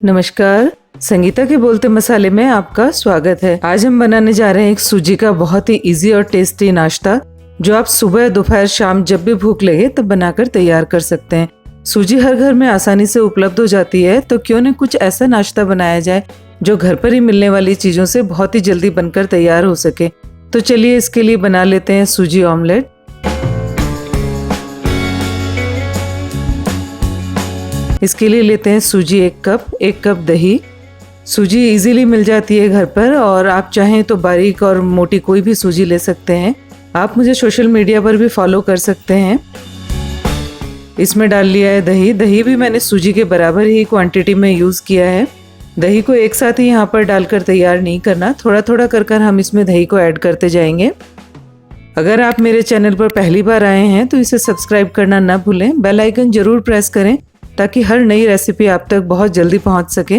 नमस्कार, संगीता के बोलते मसाले में आपका स्वागत है। आज हम बनाने जा रहे हैं एक सूजी का बहुत ही इजी और टेस्टी नाश्ता जो आप सुबह दोपहर शाम जब भी भूख लगे तब बनाकर तैयार कर सकते हैं। सूजी हर घर में आसानी से उपलब्ध हो जाती है, तो क्यों न कुछ ऐसा नाश्ता बनाया जाए जो घर पर ही मिलने वाली चीजों से बहुत ही जल्दी बनकर तैयार हो सके। तो चलिए इसके लिए बना लेते हैं सूजी ऑमलेट। इसके लिए लेते हैं सूजी एक कप दही। सूजी इजीली मिल जाती है घर पर, और आप चाहें तो बारीक और मोटी कोई भी सूजी ले सकते हैं। आप मुझे सोशल मीडिया पर भी फॉलो कर सकते हैं। इसमें डाल लिया है दही। दही भी मैंने सूजी के बराबर ही क्वांटिटी में यूज़ किया है। दही को एक साथ ही यहाँ पर डालकर तैयार नहीं करना, थोड़ा थोड़ा कर हम इसमें दही को ऐड करते जाएंगे। अगर आप मेरे चैनल पर पहली बार आए हैं तो इसे सब्सक्राइब करना ना भूलें। बेल आइकन जरूर प्रेस करें ताकि हर नई रेसिपी आप तक बहुत जल्दी पहुंच सके।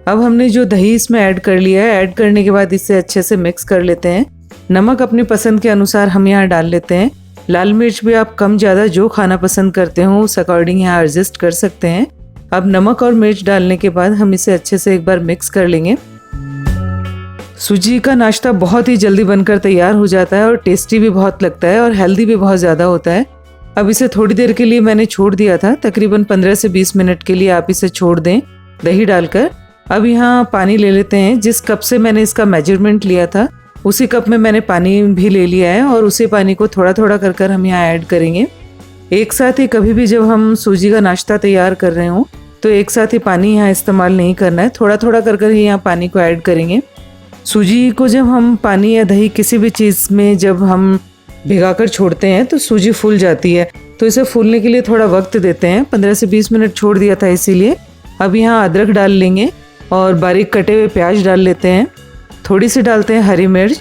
अब हमने जो दही इसमें ऐड कर लिया है, ऐड करने के बाद इसे अच्छे से मिक्स कर लेते हैं। नमक अपनी पसंद के अनुसार हम यहाँ डाल लेते हैं। लाल मिर्च भी आप कम ज़्यादा जो खाना पसंद करते हो उस अकॉर्डिंग यहाँ एडजस्ट कर सकते हैं। अब नमक और मिर्च डालने के बाद हम इसे अच्छे से एक बार मिक्स कर लेंगे। सूजी का नाश्ता बहुत ही जल्दी बनकर तैयार हो जाता है और टेस्टी भी बहुत लगता है और हेल्दी भी बहुत ज़्यादा होता है। अब इसे थोड़ी देर के लिए मैंने छोड़ दिया था, तकरीबन 15 से 20 मिनट के लिए आप इसे छोड़ दें दही डालकर। अब यहाँ पानी ले लेते हैं। जिस कप से मैंने इसका मेजरमेंट लिया था उसी कप में मैंने पानी भी ले लिया है, और उसी पानी को थोड़ा थोड़ा कर हम यहाँ ऐड करेंगे। एक साथ ही कभी भी जब हम सूजी का नाश्ता तैयार कर रहे हों तो एक साथ ही पानी यहाँ इस्तेमाल नहीं करना है, थोड़ा थोड़ा कर ही यहाँ पानी को ऐड करेंगे। सूजी को जब हम पानी या दही किसी भी चीज़ में जब हम भिगाकर छोड़ते हैं तो सूजी फूल जाती है, तो इसे फूलने के लिए थोड़ा वक्त देते हैं। 15 से 20 मिनट छोड़ दिया था इसीलिए। अब यहाँ अदरक डाल लेंगे और बारीक कटे हुए प्याज डाल लेते हैं। थोड़ी सी डालते हैं हरी मिर्च।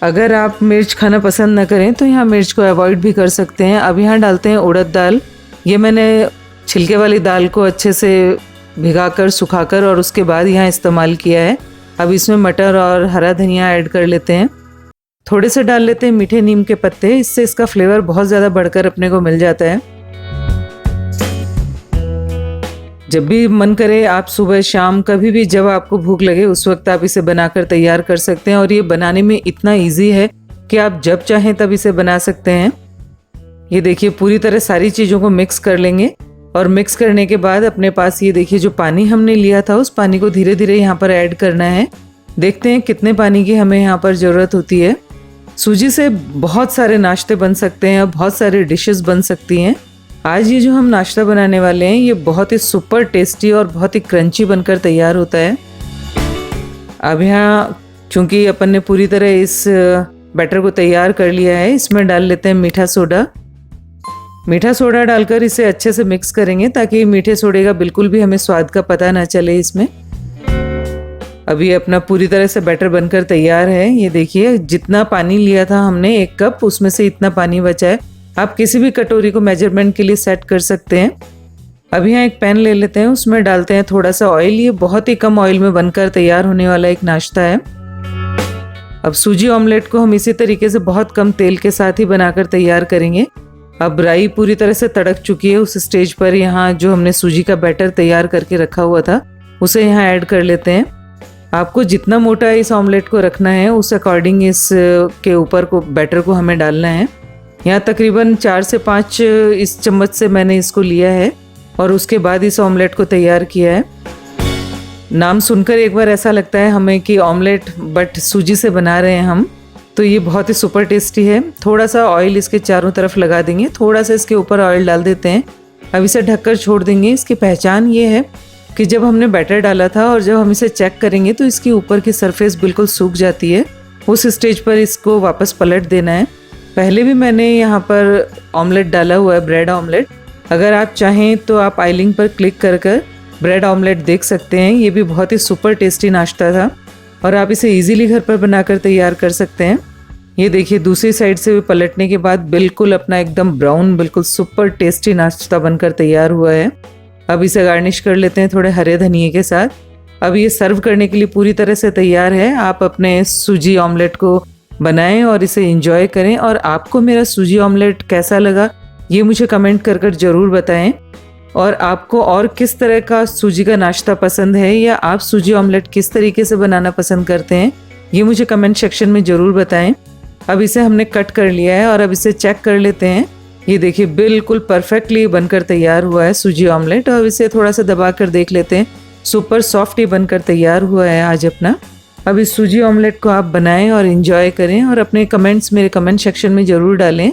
अगर आप मिर्च खाना पसंद न करें तो यहाँ मिर्च को अवॉइड भी कर सकते हैं। अब यहाँ डालते हैं उड़द दाल। ये मैंने छिलके वाली दाल को अच्छे से भिगाकर सुखाकर और उसके बाद यहाँ इस्तेमाल किया है। अब इसमें मटर और हरा धनिया ऐड कर लेते हैं। थोड़े से डाल लेते हैं मीठे नीम के पत्ते, इससे इसका फ्लेवर बहुत ज़्यादा बढ़कर अपने को मिल जाता है। जब भी मन करे आप सुबह शाम कभी भी जब आपको भूख लगे उस वक्त आप इसे बनाकर तैयार कर सकते हैं, और ये बनाने में इतना इजी है कि आप जब चाहें तब इसे बना सकते हैं। ये देखिए पूरी तरह सारी चीज़ों को मिक्स कर लेंगे, और मिक्स करने के बाद अपने पास ये देखिए जो पानी हमने लिया था उस पानी को धीरे धीरे यहाँ पर ऐड करना है। देखते हैं कितने पानी की हमें यहाँ पर ज़रूरत होती है। सूजी से बहुत सारे नाश्ते बन सकते हैं और बहुत सारे डिशेस बन सकती हैं। आज ये जो हम नाश्ता बनाने वाले हैं ये बहुत ही सुपर टेस्टी और बहुत ही क्रंची बनकर तैयार होता है। अब यहाँ चूँकि अपन ने पूरी तरह इस बैटर को तैयार कर लिया है, इसमें डाल लेते हैं मीठा सोडा। मीठा सोडा डालकर इसे अच्छे से मिक्स करेंगे ताकि मीठे सोडे का बिल्कुल भी हमें स्वाद का पता ना चले इसमें। अभी अपना पूरी तरह से बैटर बनकर तैयार है। ये देखिए जितना पानी लिया था हमने 1 कप, उसमें से इतना पानी बचा है। आप किसी भी कटोरी को मेजरमेंट के लिए सेट कर सकते हैं। अब यहाँ एक पैन ले लेते हैं, उसमें डालते हैं थोड़ा सा ऑयल। ये बहुत ही कम ऑयल में बनकर तैयार होने वाला एक नाश्ता है। अब सूजी ऑमलेट को हम इसी तरीके से बहुत कम तेल के साथ ही बनाकर तैयार करेंगे। अब राई पूरी तरह से तड़क चुकी है। उस स्टेज पर यहाँ जो हमने सूजी का बैटर तैयार करके रखा हुआ था उसे यहाँ ऐड कर लेते हैं। आपको जितना मोटा इस ऑमलेट को रखना है उस अकॉर्डिंग इस के ऊपर को बैटर को हमें डालना है। यहाँ तकरीबन 4 से 5 इस चम्मच से मैंने इसको लिया है और उसके बाद इस ऑमलेट को तैयार किया है। नाम सुनकर एक बार ऐसा लगता है हमें कि ऑमलेट बट सूजी से बना रहे हैं हम, तो ये बहुत ही सुपर टेस्टी है। थोड़ा सा ऑयल इसके चारों तरफ लगा देंगे, थोड़ा सा इसके ऊपर ऑयल डाल देते हैं। अब इसे ढककर छोड़ देंगे। इसकी पहचान ये है कि जब हमने बैटर डाला था और जब हम इसे चेक करेंगे तो इसके ऊपर की सरफेस बिल्कुल सूख जाती है। उस स्टेज पर इसको वापस पलट देना है। पहले भी मैंने यहाँ पर ऑमलेट डाला हुआ है, ब्रेड ऑमलेट। अगर आप चाहें तो आप आई लिंक पर क्लिक कर ब्रेड ऑमलेट देख सकते हैं। ये भी बहुत ही सुपर टेस्टी नाश्ता था और आप इसे इजीली घर पर बनाकर तैयार कर सकते हैं। ये देखिए दूसरी साइड से भी पलटने के बाद बिल्कुल अपना एकदम ब्राउन बिल्कुल सुपर टेस्टी नाश्ता बनकर तैयार हुआ है। अब इसे गार्निश कर लेते हैं थोड़े हरे धनिए के साथ। अब ये सर्व करने के लिए पूरी तरह से तैयार है। आप अपने सूजी ऑमलेट को बनाएं और इसे एंजॉय करें। और आपको मेरा सूजी ऑमलेट कैसा लगा ये मुझे कमेंट कर ज़रूर बताएं। और आपको और किस तरह का सूजी का नाश्ता पसंद है या आप सूजी ऑमलेट किस तरीके से बनाना पसंद करते हैं, ये मुझे कमेंट सेक्शन में ज़रूर बताएं। अब इसे हमने कट कर लिया है और अब इसे चेक कर लेते हैं। ये देखिए बिल्कुल परफेक्टली बनकर तैयार हुआ है सूजी ऑमलेट। और इसे थोड़ा सा दबा कर देख लेते हैं। सुपर सॉफ्ट ही बनकर तैयार हुआ है आज अपना। अब इस सूजी ऑमलेट को आप बनाएं और एंजॉय करें और अपने कमेंट्स मेरे कमेंट सेक्शन में ज़रूर डालें।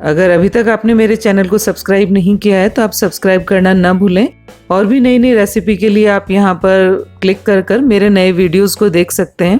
अगर अभी तक आपने मेरे चैनल को सब्सक्राइब नहीं किया है तो आप सब्सक्राइब करना ना भूलें। और भी नई नई रेसिपी के लिए आप यहाँ पर क्लिक कर मेरे नए वीडियोस को देख सकते हैं।